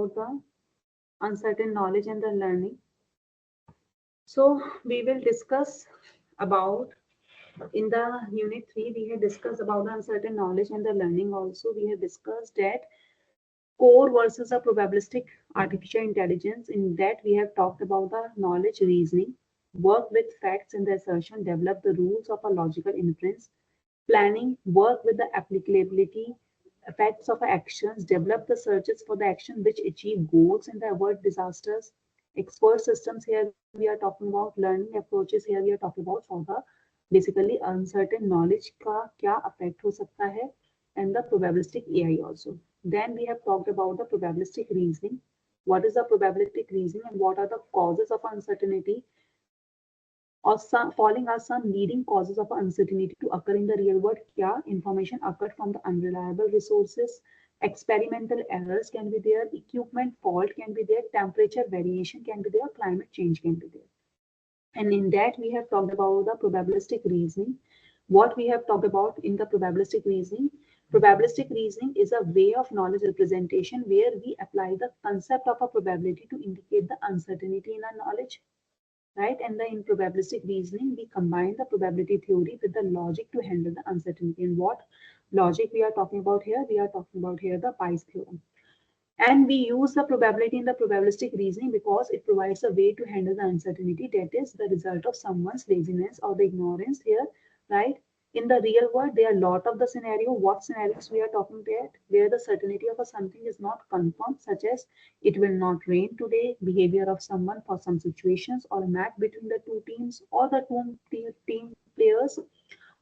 about the uncertain knowledge and the learning. So we will discuss about in the unit 3 we have discussed about the uncertain knowledge and the learning. Also we have discussed that core versus a probabilistic artificial intelligence. In that we have talked about the knowledge reasoning, work with facts in the assertion, develop the rules of a logical inference, planning, work with the applicability effects of actions, develop the searches for the action which achieve goals and avoid disasters. Expert systems, here we are talking about learning approaches, here we are talking about for the basically uncertain knowledge का क्या affect हो सकता है, and the probabilistic AI also. Then we have talked about the probabilistic reasoning. What is the probabilistic reasoning and what are the causes of uncertainty, or some falling are some leading causes of uncertainty to occur in the real world. Kya information occurred from the unreliable resources, experimental errors can be there, equipment fault can be there, temperature variation can be there, climate change can be there. And in that we have talked about the probabilistic reasoning. What we have talked about in the probabilistic reasoning, probabilistic reasoning is a way of knowledge representation where we apply the concept of a probability to indicate the uncertainty in our knowledge, right? And in probabilistic reasoning, we combine the probability theory with the logic to handle the uncertainty. And what logic we are talking about here? We are talking about here the Bayes theorem. And we use the probability in the probabilistic reasoning because it provides a way to handle the uncertainty that is the result of someone's laziness or the ignorance here, right? In the real world, there are a lot of the scenario. What scenarios we are talking about? Where the certainty of a something is not confirmed, such as it will not rain today, behavior of someone for some situations, or a match between the two teams or the team players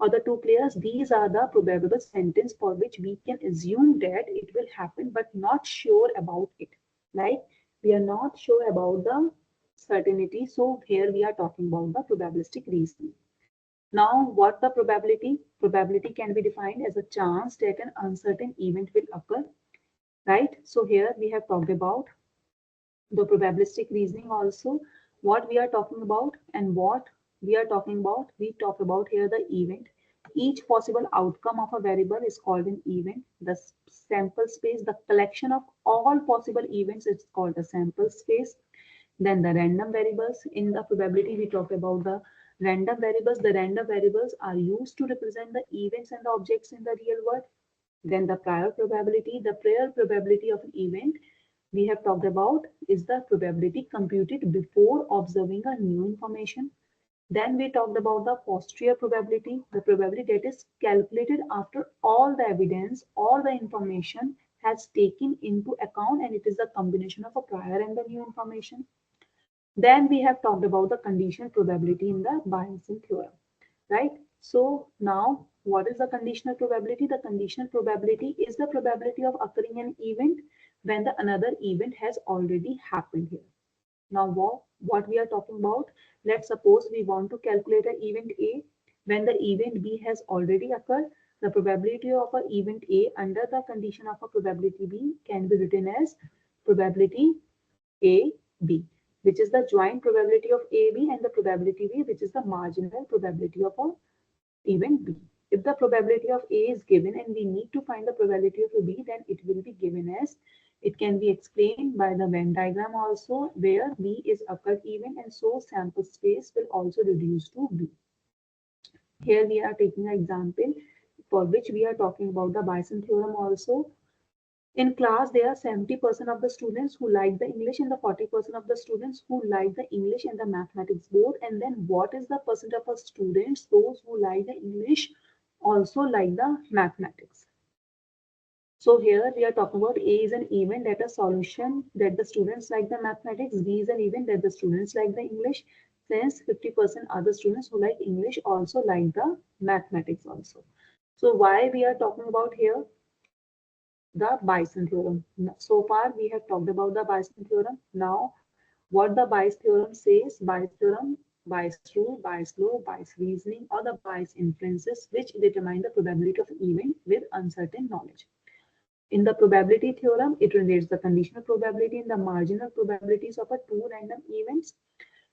or the two players. These are the probable sentence for which we can assume that it will happen, but not sure about it. Like we are not sure about the certainty. So here we are talking about the probabilistic reasoning. Now, what the probability? Probability can be defined as a chance that an uncertain event will occur, right? So here we have talked about the probabilistic reasoning also. What we are talking about and what we are talking about, we talk about here the event. Each possible outcome of a variable is called an event. The sample space, the collection of all possible events, is called a sample space. Then the random variables. In the probability, we talked about the random variables. The random variables are used to represent the events and the objects in the real world. Then the prior probability. The prior probability of an event we have talked about is the probability computed before observing a new information. Then we talked about the posterior probability, the probability that is calculated after all the evidence, all the information has taken into account, and it is the combination of a prior and the new information. Then we have talked about the conditional probability in the Bayesian theorem, right? So now what is the conditional probability? The conditional probability is the probability of occurring an event when the another event has already happened here. Now what we are talking about, let's suppose we want to calculate an event A when the event B has already occurred. The probability of an event A under the condition of a probability B can be written as probability A B, which is the joint probability of A B, and the probability B, which is the marginal probability of a event B. If the probability of A is given and we need to find the probability of B, then it will be given as, it can be explained by the Venn diagram also, where B is occurred event and so sample space will also reduce to B. Here we are taking an example for which we are talking about the Bayesian theorem also. In class, there are 70% of the students who like the English and the 40% of the students who like the English and the mathematics both. And then what is the percent of the students, those who like the English also like the mathematics? So here we are talking about A is an event that a solution that the students like the mathematics, B is an event that the students like the English, since 50% other students who like English also like the mathematics also. So why we are talking about here the Bayesian theorem? So far we have talked about the Bayesian theorem. Now what the Bayes theorem says, Bayes theorem, Bayes rule, Bayes law, Bayes reasoning, or the Bayes inferences which determine the probability of event with uncertain knowledge. In the probability theorem, it relates the conditional probability and the marginal probabilities of a two random events,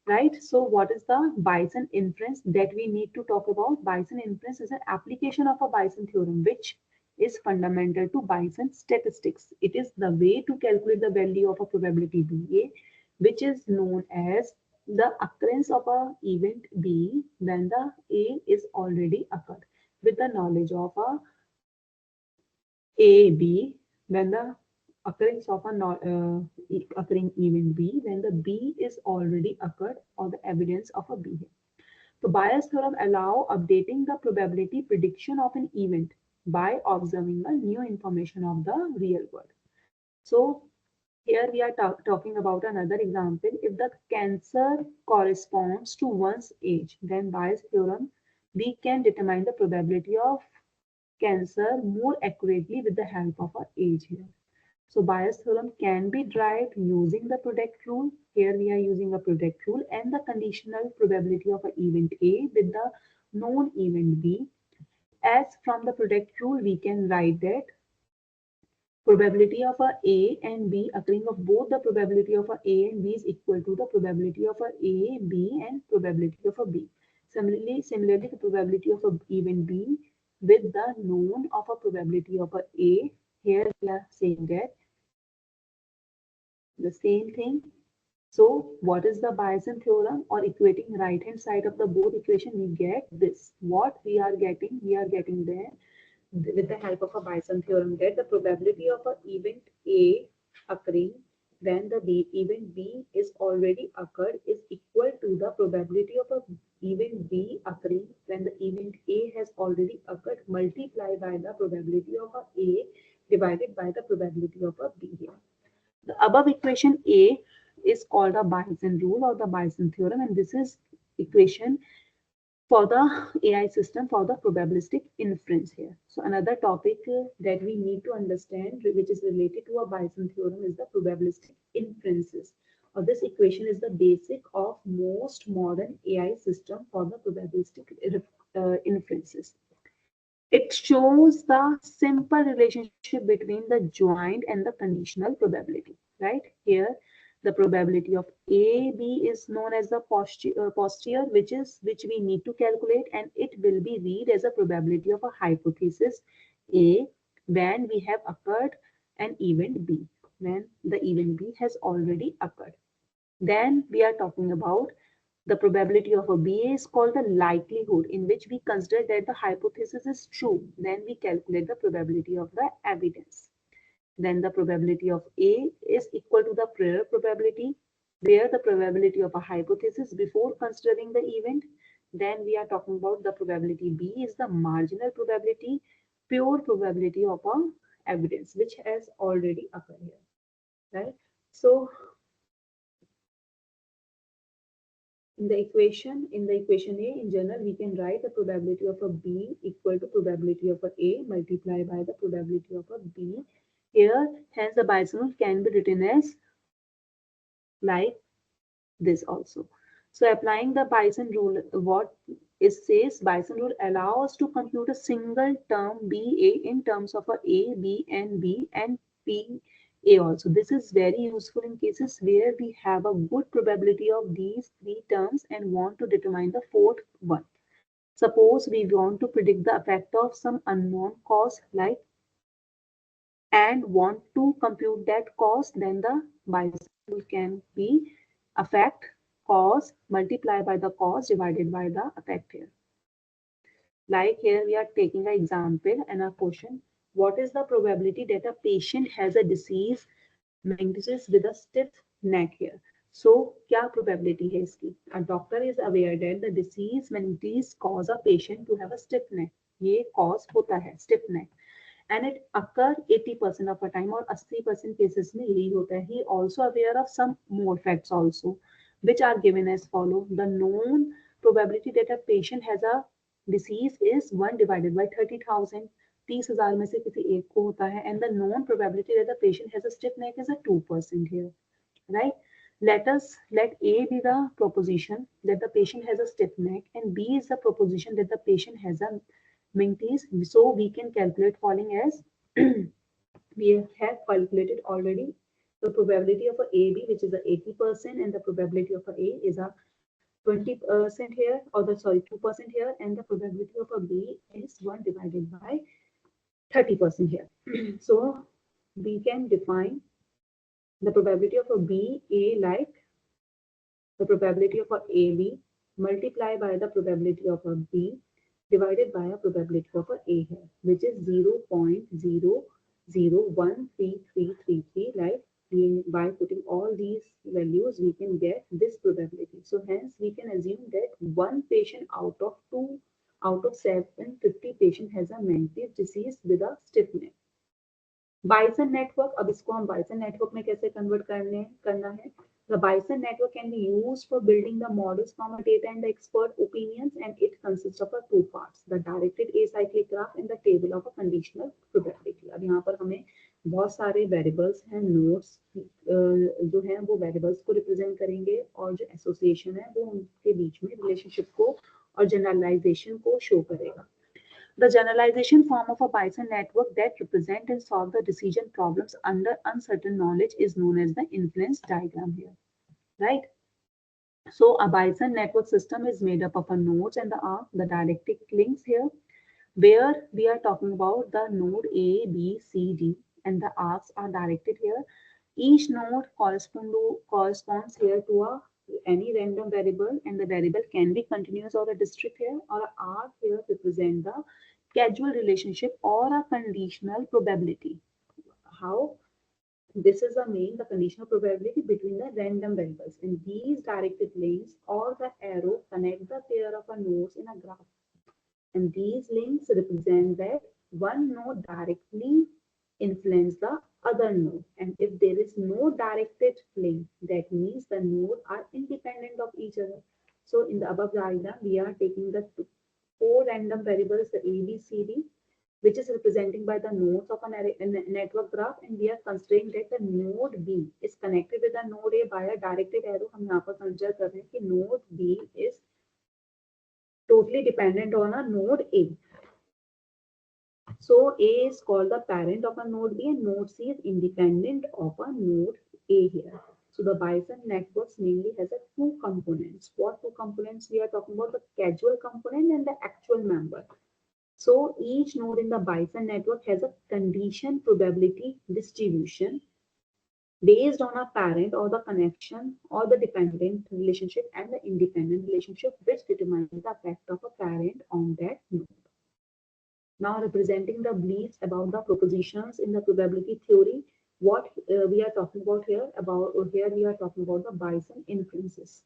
right? So what is the Bayesian inference that we need to talk about? Bayesian inference is an application of a Bayesian theorem which is fundamental to Bayesian statistics. It is the way to calculate the value of a probability BA, which is known as the occurrence of a event B when the A is already occurred with the knowledge of a B when the occurrence of a occurring event B when the B is already occurred or the evidence of a B. So Bayes' theorem allow updating the probability prediction of an event by observing the new information of the real world. So here we are talking about another example. If the cancer corresponds to one's age, then Bayes' theorem, we can determine the probability of cancer more accurately with the help of our age here. So Bayes' theorem can be derived using the product rule. Here we are using a product rule and the conditional probability of an event A with the known event B. As from the product rule, we can write that probability of A and B occurring of both the probability of A and B is equal to the probability of A, B and probability of B. Similarly, the probability of a event B with the known of a probability of A. Here we are saying that the same thing. So what is the Bayesian theorem or equating right hand side of the both equation? We get this. What we are getting there with the help of a Bayesian theorem that the probability of an event A occurring when the event B is already occurred is equal to the probability of a event B occurring when the event A has already occurred multiplied by the probability of a A divided by the probability of a B here. The above equation A is called a Bayesian rule or the Bayesian theorem, and this is equation for the AI system for the probabilistic inference here. So another topic that we need to understand which is related to a Bayesian theorem is the probabilistic inferences. This equation is the basic of most modern AI system for the probabilistic inferences. It shows the simple relationship between the joint and the conditional probability, right? Here, the probability of A, B is known as the posterior, which we need to calculate, and it will be read as a probability of a hypothesis A when we have occurred an event B, when the event B has already occurred. Then we are talking about the probability of a BA is called the likelihood, in which we consider that the hypothesis is true. Then we calculate the probability of the evidence. Then the probability of A is equal to the prior probability, where the probability of a hypothesis before considering the event. Then we are talking about the probability B is the marginal probability, pure probability of a evidence, which has already occurred here, right? So in the equation A, in general, we can write the probability of a B equal to probability of a A multiplied by the probability of a B. Here, hence the Bayesian rule can be written as like this also. So applying the Bayesian rule, what it says, Bayesian rule allows us to compute a single term BA in terms of a A, B, and B and P A also. This is very useful in cases where we have a good probability of these three terms and want to determine the fourth one. Suppose we want to predict the effect of some unknown cause like and want to compute that cause, then the Bayesian rule can be effect cause multiplied by the cause divided by the effect here. Like here we are taking an example and a question. What is the probability that a patient has a disease meningitis with a stiff neck here? So क्या probability है इसकी? A doctor is aware that the disease meningitis cause a patient to have a stiff neck. ये cause होता है stiff neck. And it occur 80% of the time or 80% cases में यही होता है. He also aware of some more facts also, which are given as follow. The known probability that a patient has a disease is 1 divided by 30,000. 30,000 में से किसी एक को होता है. And the known probability that the patient has a stiff neck is a 2% here, right? Let A be the proposition that the patient has a stiff neck and B is the proposition that the patient has a meningitis. So we can calculate following as we have calculated already the probability of a AB, which is a 80%, and the probability of a A is a 20% here, or the 2% here, and the probability of a B is 1 divided by 30% here. So we can define the probability of a B A like the probability of a AB multiplied by the probability of a B divided by a probability of a A here, which is 0.00133333. Like by putting all these values, we can get this probability. So hence we can assume that one patient out of 750 patient has a mental disease with a stiff neck. Bison network, अब इसको हम bison network में कैसे convert करना है. The Bison network can be used for building the models from a data and the expert opinions, and it consists of two parts: the directed acyclic graph and the table of a conditional probability. अब यहाँ पर हमें बहुत सारे variables हैं, nodes जो हैं वो वेरिएबल्स को रिप्रेजेंट करेंगे और जो एसोसिएशन है वो उनके बीच में रिलेशनशिप को और जनरलाइजेशन को शो करेगा. The generalization form of a Bayesian network that represent and solve the decision problems under uncertain knowledge is known as the inference diagram here, right? So a Bayesian network system is made up of a nodes and the arc, the dialectic links here, where we are talking about the node A, B, C, D, and the arcs are directed here. Each node corresponds here to any random variable, and the variable can be continuous or a discrete here, or an arc here represent the causal relationship or a conditional probability. How? This is the conditional probability between the random variables, and these directed links or the arrow connect the pair of nodes in a graph, and these links represent that one node directly influence the other node, and if there is no directed link, that means the nodes are independent of each other. So in the above diagram, we are taking the four random variables, the A, B, C, D, which is representing by the nodes of a network graph, and we are considering that the node B is connected with the node A by a directed arrow. हम यहाँ पर consider कर रहे हैं कि node B is totally dependent on a node A. So A is called the parent of a node B, and node C is independent of a node A here. So the Bayesian networks mainly has two components. What two components we are talking about? The causal component and the actual member. So each node in the Bayesian network has a condition probability distribution based on a parent or the connection or the dependent relationship and the independent relationship, which determines the effect of a parent on that node. Now representing the beliefs about the propositions in the probability theory, what we are talking about here, we are talking about the Bayesian inferences.